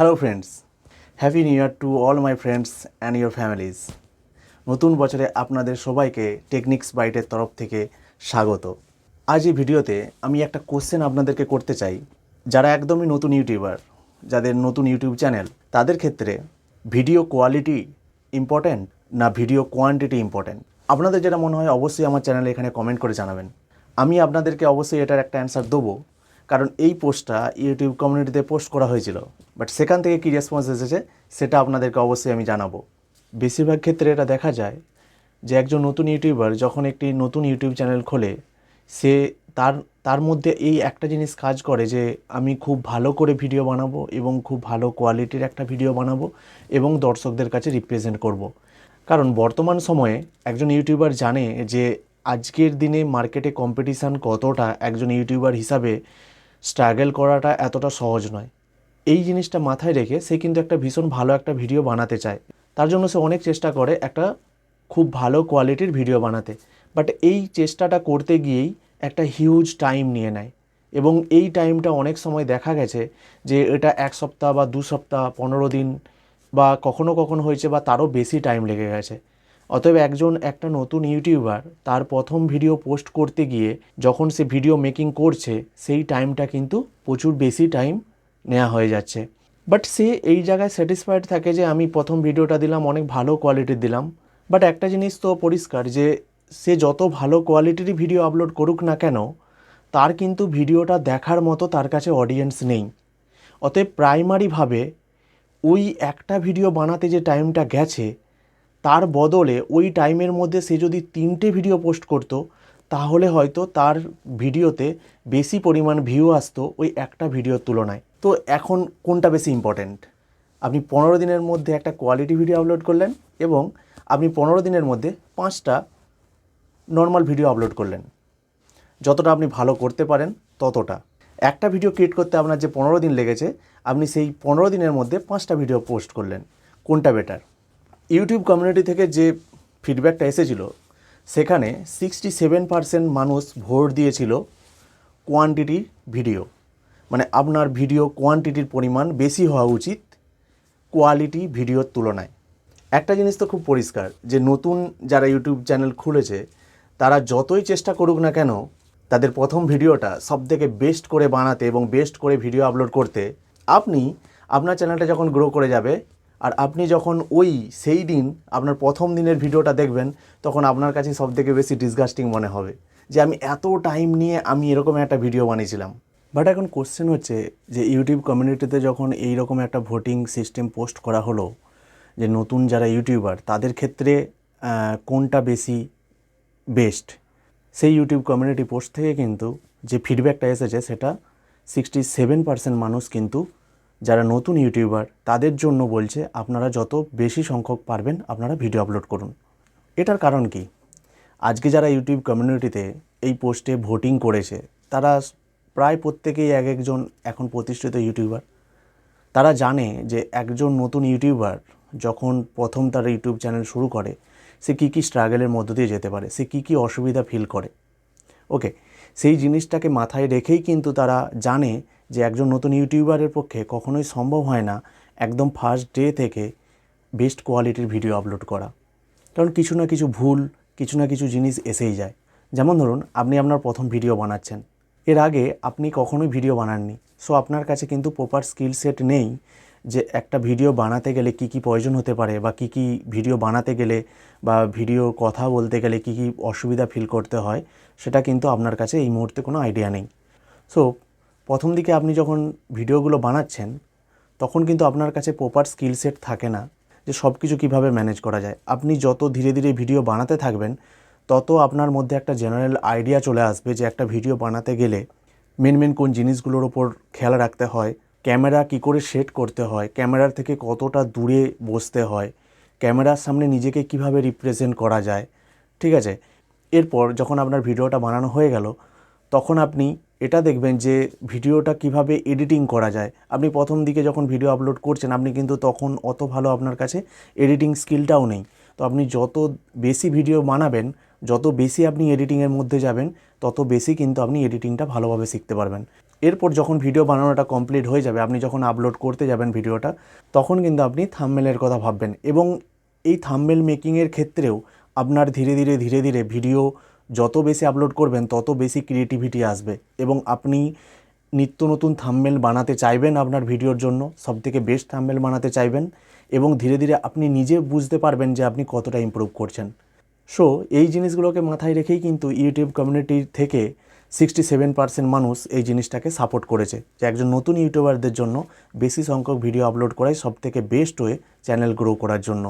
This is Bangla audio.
Hello friends, happy new year to all my friends and your families. নতুন বছরে আপনাদের সবাইকে টেকনিক্স বাইটের তরফ থেকে স্বাগত। আজ এই ভিডিওতে আমি একটা কোশ্চেন আপনাদেরকে করতে চাই। যারা একদমই নতুন ইউটিউবার, যাদের নতুন ইউটিউব চ্যানেল, তাদের ক্ষেত্রে ভিডিও কোয়ালিটি ইম্পর্ট্যান্ট না ভিডিও কোয়ান্টিটি ইম্পর্ট্যান্ট? আপনাদের যেটা মনে হয় অবশ্যই আমার চ্যানেলে এখানে কমেন্ট করে জানাবেন। আমি আপনাদেরকে অবশ্যই এটার একটা অ্যান্সার দেবো, কারণ এই পোস্টটা ইউটিউব কমিউনিটিতে পোস্ট করা হয়েছিল, বাট সেখান থেকে কী রেসপন্স এসেছে সেটা আপনাদেরকে অবশ্যই আমি জানাবো। বেশিরভাগ ক্ষেত্রে এটা দেখা যায় যে একজন নতুন ইউটিউবার যখন একটি নতুন ইউটিউব চ্যানেল খোলে, সে তার মধ্যে এই একটা জিনিস কাজ করে যে আমি খুব ভালো করে ভিডিও বানাবো এবং খুব ভালো কোয়ালিটির একটা ভিডিও বানাবো এবং দর্শকদের কাছে রিপ্রেজেন্ট করব। কারণ বর্তমান সময়ে একজন ইউটিউবার জানে যে আজকের দিনে মার্কেটে কম্পিটিশান কতটা, একজন ইউটিউবার হিসাবে স্ট্রাগল করাটা এতটা সহজ নয়। এই জিনিসটা মাথায় রেখে সে কিন্তু একটা ভীষণ ভালো একটা ভিডিও বানাতে চায়। তার জন্য সে অনেক চেষ্টা করে একটা খুব ভালো কোয়ালিটির ভিডিও বানাতে, বাট এই চেষ্টাটা করতে গিয়েই একটা হিউজ টাইম নিয়ে নেয় এবং এই টাইমটা অনেক সময় দেখা গেছে যে এটা 1 সপ্তাহ বা 2 সপ্তাহ, 15 দিন বা কখনো কখনো হয়েছে বা তারও বেশি টাইম লেগে গেছে। অতএব একটা নতুন ইউটিউবার তার প্রথম ভিডিও পোস্ট করতে গিয়ে যখন সে ভিডিও মেকিং করছে, সেই টাইমটা কিন্তু প্রচুর বেশি টাইম নেওয়া হয়ে যাচ্ছে। বাট সে এই জায়গায় স্যাটিসফাইড থাকে যে আমি প্রথম ভিডিওটা দিলাম, অনেক ভালো কোয়ালিটির দিলাম। বাট একটা জিনিস তো পরিষ্কার যে সে যত ভালো কোয়ালিটিরই ভিডিও আপলোড করুক না কেন, তার কিন্তু ভিডিওটা দেখার মতো তার কাছে অডিয়েন্স নেই। অতএব প্রাইমারিভাবে ওই একটা ভিডিও বানাতে যে টাইমটা গেছে, তার বদলে ওই টাইমের মধ্যে সে যদি 3টে ভিডিও পোস্ট করতো, তাহলে হয়তো তার ভিডিওতে বেশি পরিমাণ ভিউ আসতো ওই একটা ভিডিওর তুলনায়। তো এখন কোনটা বেশি ইম্পর্ট্যান্ট? আপনি 15 দিনের মধ্যে একটা কোয়ালিটি ভিডিও আপলোড করলেন এবং আপনি 15 দিনের মধ্যে 5টা নর্মাল ভিডিও আপলোড করলেন। যতটা আপনি ভালো করতে পারেন ততটা। একটা ভিডিও ক্রিয়েট করতে আপনার যে 15 দিন লেগেছে, আপনি সেই 15 দিনের মধ্যে 5টা ভিডিও পোস্ট করলেন। কোনটা বেটার? ইউটিউব কমিউনিটি থেকে যে ফিডব্যাকটা এসেছিল, সেখানে 67% মানুষ ভোট দিয়েছিল কোয়ান্টিটি ভিডিও, মানে আপনার ভিডিও কোয়ান্টিটির পরিমাণ বেশি হওয়া উচিত কোয়ালিটি ভিডিওর তুলনায়। একটা জিনিস তো খুব পরিষ্কার যে নতুন যারা ইউটিউব চ্যানেল খুলেছে, তারা যতই চেষ্টা করুক না কেন, তাদের প্রথম ভিডিওটা সবথেকে বেস্ট করে বানাতে এবং বেস্ট করে ভিডিও আপলোড করতে, আপনার চ্যানেলটা যখন গ্রো করে যাবে আর আপনি যখন সেই দিন আপনার প্রথম দিনের ভিডিওটা দেখবেন, তখন আপনার কাছে সবথেকে বেশি ডিসগাস্টিং মনে হবে যে আমি এত টাইম নিয়ে আমি এরকম একটা ভিডিও বানিয়েছিলাম। বাট এখন কোশ্চেন হচ্ছে যে ইউটিউব কমিউনিটিতে যখন এইরকম একটা ভোটিং সিস্টেম পোস্ট করা হলো যে নতুন যারা ইউটিউবার তাদের ক্ষেত্রে কোনটা বেশি বেস্ট, সেই ইউটিউব কমিউনিটি পোস্ট থেকে কিন্তু যে ফিডব্যাকটা এসেছে সেটা 67% মানুষ কিন্তু যারা নতুন ইউটিউবার তাদের জন্য বলছে আপনারা যত বেশি সংখ্যক পারবেন আপনারা ভিডিও আপলোড করুন। এটার কারণ কি? আজকে যারা ইউটিউব কমিউনিটিতে এই পোস্টে ভোটিং করেছে, তারা প্রায় প্রত্যেকেই একজন এখন প্রতিষ্ঠিত ইউটিউবার। তারা জানে যে একজন নতুন ইউটিউবার যখন প্রথম তার ইউটিউব চ্যানেল শুরু করে, সে কী কী স্ট্রাগলের মধ্য দিয়ে যেতে পারে, সে কী কী অসুবিধা ফিল করে। ওকে, সেই জিনিসটাকে মাথায় রেখেই কিন্তু তারা জানে যে একজন নতুন ইউটিউবারের পক্ষে কখনোই সম্ভব হয় না একদম ফার্স্ট ডে থেকে বেস্ট কোয়ালিটির ভিডিও আপলোড করা। কারণ কিছু না কিছু ভুল, কিছু না কিছু জিনিস এসেই যায়। যেমন ধরুন, আপনি আপনার প্রথম ভিডিও বানাচ্ছেন, এর আগে আপনি কখনোই ভিডিও বানাননি, সো আপনার কাছে কিন্তু প্রপার স্কিল সেট নেই যে একটা ভিডিও বানাতে গেলে কী কী প্রয়োজন হতে পারে বা কী কী ভিডিও বানাতে গেলে বা ভিডিও কথা বলতে গেলে কী কী অসুবিধা ফিল করতে হয়, সেটা কিন্তু আপনার কাছে এই মুহূর্তে কোনো আইডিয়া নেই। সো প্রথম দিকে আপনি যখন ভিডিওগুলো বানাচ্ছেন, তখন কিন্তু আপনার কাছে প্রপার স্কিল সেট থাকে না যে সব কিছু কীভাবে ম্যানেজ করা যায়। আপনি যত ধীরে ধীরে ভিডিও বানাতে থাকবেন, তত আপনার মধ্যে একটা জেনারেল আইডিয়া চলে আসবে যে একটা ভিডিও বানাতে গেলে মেন কোন জিনিসগুলোর ওপর খেয়াল রাখতে হয়, ক্যামেরা কী করে সেট করতে হয়, ক্যামেরার থেকে কতটা দূরে বসতে হয়, ক্যামেরার সামনে নিজেকে কিভাবে রিপ্রেজেন্ট করা যায়। ঠিক আছে, এরপর যখন আপনার ভিডিওটা বানানো হয়ে গেল, তখন আপনি এটা দেখবেন যে ভিডিওটা কিভাবে এডিটিং করা যায়। আপনি প্রথম দিকে যখন ভিডিও আপলোড করছেন, আপনি কিন্তু তখন অত ভালো আপনার কাছে এডিটিং স্কিলটাও নেই। তো আপনি যত বেশি ভিডিও বানাবেন, যত বেশি আপনি এডিটিংয়ের মধ্যে যাবেন, তত বেশি কিন্তু আপনি এডিটিংটা ভালোভাবে শিখতে পারবেন। এরপর যখন ভিডিও বানানোটা কমপ্লিট হয়ে যাবে, আপনি যখন আপলোড করতে যাবেন ভিডিওটা, তখন কিন্তু আপনি থাম্বনেলের কথা ভাববেন। এবং এই থাম্বনেল মেকিংয়ের ক্ষেত্রেও আপনার ধীরে ধীরে ভিডিও যত বেশি আপলোড করবেন তত বেশি ক্রিয়েটিভিটি আসবে এবং আপনি নিত্য নতুন থাম্বনেল বানাতে চাইবেন, আপনার ভিডিওর জন্য সবথেকে বেস্ট থাম্বনেল বানাতে চাইবেন এবং ধীরে আপনি নিজে বুঝতে পারবেন যে আপনি কতটা ইমপ্রুভ করছেন। সো এই জিনিসগুলোকে মাথায় রেখেই কিন্তু ইউটিউব কমিউনিটি থেকে 67% মানুষ এই জিনিসটাকে সাপোর্ট করেছে যে একজন নতুন ইউটিউবারদের জন্য বেশি সংখ্যক ভিডিও আপলোড করাই সবথেকে বেস্ট ওয়ে চ্যানেল গ্রো করার জন্য।